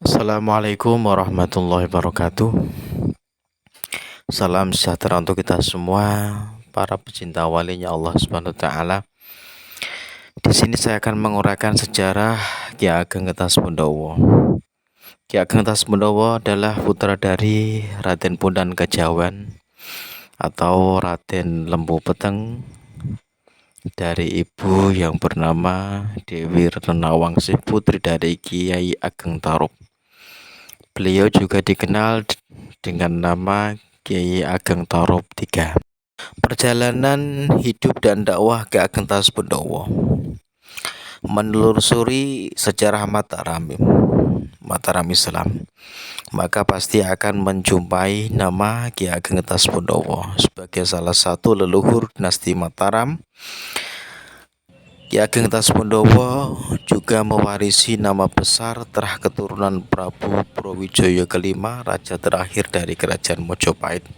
Assalamualaikum warahmatullahi wabarakatuh. Salam sejahtera untuk kita semua, para pecinta walinya Allah Subhanahu wa taala. Di sini saya akan menguraikan sejarah Ki Ageng Getaspondowo. Ki Ageng Getaspondowo adalah putra dari Raden Bondan Kejawen atau Raden Lembu Peteng dari ibu yang bernama Dewi Renawangsih, putri dari Kiai Ageng Tarub. Beliau juga dikenal dengan nama Kiai Ageng Tarub III. Perjalanan hidup dan dakwah Ki Ageng Getaspondowo menelusuri sejarah Mataram Islam, maka pasti akan menjumpai nama Ki Ageng Getaspondowo sebagai salah satu leluhur dinasti Mataram. Ki Ageng Getaspondowo juga mewarisi nama besar terah keturunan Prabu Brawijaya kelima, raja terakhir dari kerajaan Mojopahit,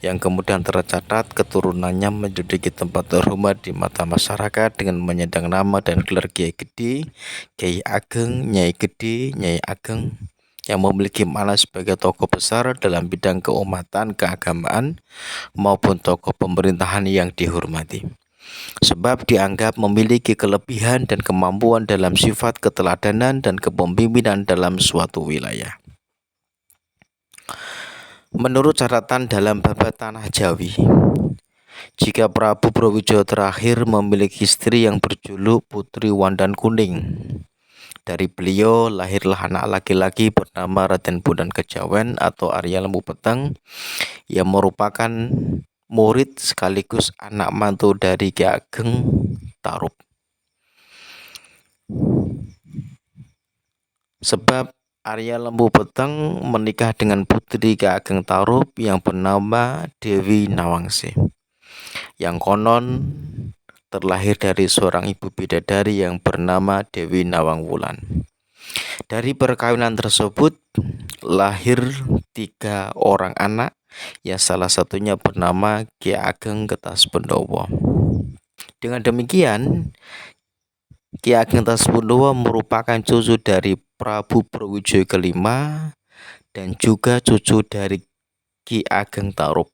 yang kemudian tercatat keturunannya menduduki tempat terhormat di mata masyarakat dengan menyandang nama dan gelar Kiai Gede, Kiai Ageng, Nyai Gede, Nyai Ageng, yang memiliki makna sebagai tokoh besar dalam bidang keumatan, keagamaan, maupun tokoh pemerintahan yang dihormati. Sebab dianggap memiliki kelebihan dan kemampuan dalam sifat keteladanan dan kepemimpinan dalam suatu wilayah. Menurut catatan dalam babat Tanah Jawi, jika Prabu Brawijaya terakhir memiliki istri yang berjuluk Putri Wandan Kuning. Dari beliau lahirlah anak laki-laki bernama Raden Bondan Kejawen atau Arya Lembu Peteng, yang merupakan murid sekaligus anak mantu dari Ki Ageng Tarub. Sebab Arya Lembu Peteng menikah dengan putri Ki Ageng Tarub yang bernama Dewi Nawangsih, yang konon terlahir dari seorang ibu bidadari yang bernama Dewi Nawangwulan. Dari perkawinan tersebut lahir 3 orang anak, yang salah satunya bernama Ki Ageng Getaspondowo. Dengan demikian, Ki Ageng Getaspondowo merupakan cucu dari Prabu Brawijaya kelima dan juga cucu dari Ki Ageng Tarub.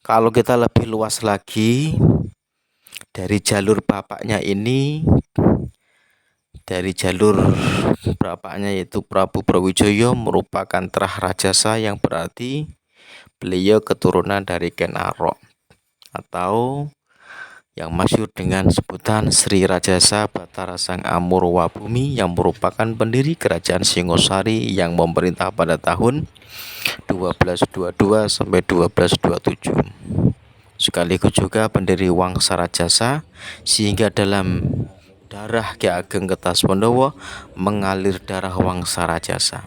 Kalau kita lebih luas lagi, dari jalur bapaknya yaitu Prabu Brawijaya merupakan terah rajasa, yang berarti beliau keturunan dari Ken Arok atau yang masyhur dengan sebutan Sri Rajasa Batara Sang Amurwabumi, yang merupakan pendiri kerajaan Singosari yang memerintah pada tahun 1222 sampai 1227. Sekaligus juga pendiri Wangsa Rajasa, sehingga dalam darah Ki Ageng Getaspondowo mengalir darah Wangsa Rajasa.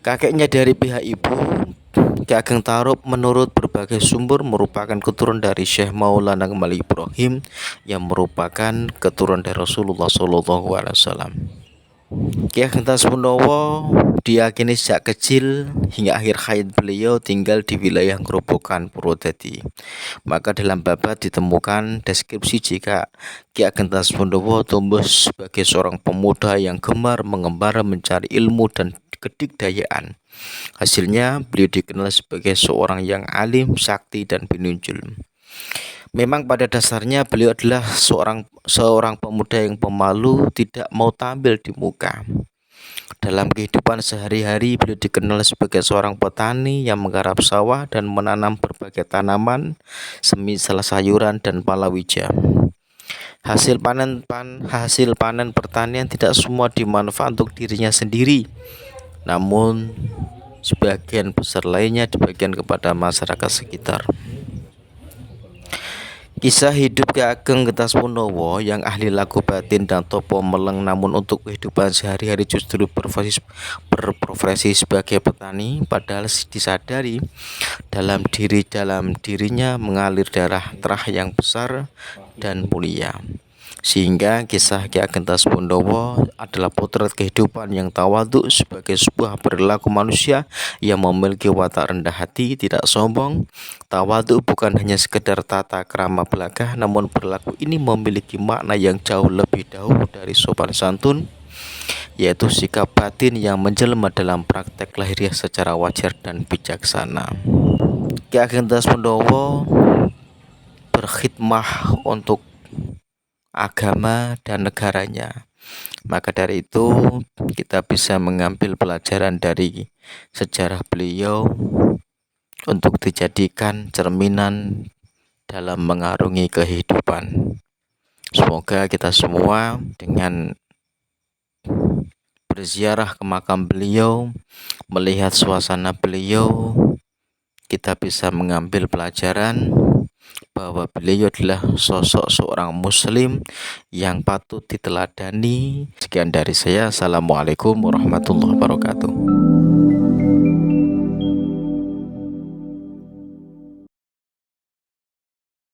Kakeknya dari pihak ibu, Ki Ageng Tarub, menurut berbagai sumber merupakan keturunan dari Syekh Maulana Kemali Ibrahim, yang merupakan keturunan dari Rasulullah SAW. Ki Ageng Getaspondowo diyakini sejak kecil hingga akhir hayat beliau tinggal di wilayah Grobogan, Purwodadi. Maka dalam babat ditemukan deskripsi jika Ki Ageng Getaspondowo tumbuh sebagai seorang pemuda yang gemar mengembara mencari ilmu dan kedikdayaan. Hasilnya beliau dikenal sebagai seorang yang alim, sakti, dan penunjul. Memang pada dasarnya beliau adalah seorang pemuda yang pemalu, tidak mau tampil di muka. Dalam kehidupan sehari-hari beliau dikenal sebagai seorang petani yang menggarap sawah dan menanam berbagai tanaman semisal sayuran dan palawija. Hasil panen pertanian tidak semua dimanfaatkan untuk dirinya sendiri, namun sebagian besar lainnya dibagikan kepada masyarakat sekitar. Kisah hidup Ki Ageng Getaspondowo yang ahli laku batin dan topo meleng, namun untuk kehidupan sehari-hari justru berprofesi sebagai petani, padahal disadari dalam dirinya mengalir darah terah yang besar dan mulia. Sehingga kisah Ki Ageng Taspondowo adalah potret kehidupan yang tawadhu sebagai sebuah perilaku manusia yang memiliki watak rendah hati, tidak sombong. Tawadhu bukan hanya sekedar tata krama belaka, namun perilaku ini memiliki makna yang jauh lebih dahulu dari sopan santun, yaitu sikap batin yang menjelma dalam praktek lahiriah secara wajar dan bijaksana. Ki Ageng Taspondowo berkhidmah untuk agama dan negaranya. Maka dari itu kita bisa mengambil pelajaran dari sejarah beliau untuk dijadikan cerminan dalam mengarungi kehidupan. Semoga kita semua dengan berziarah ke makam beliau, melihat suasana beliau, kita bisa mengambil pelajaran bahwa beliau adalah sosok seorang muslim yang patut diteladani. Sekian dari saya. Assalamualaikum warahmatullahi wabarakatuh.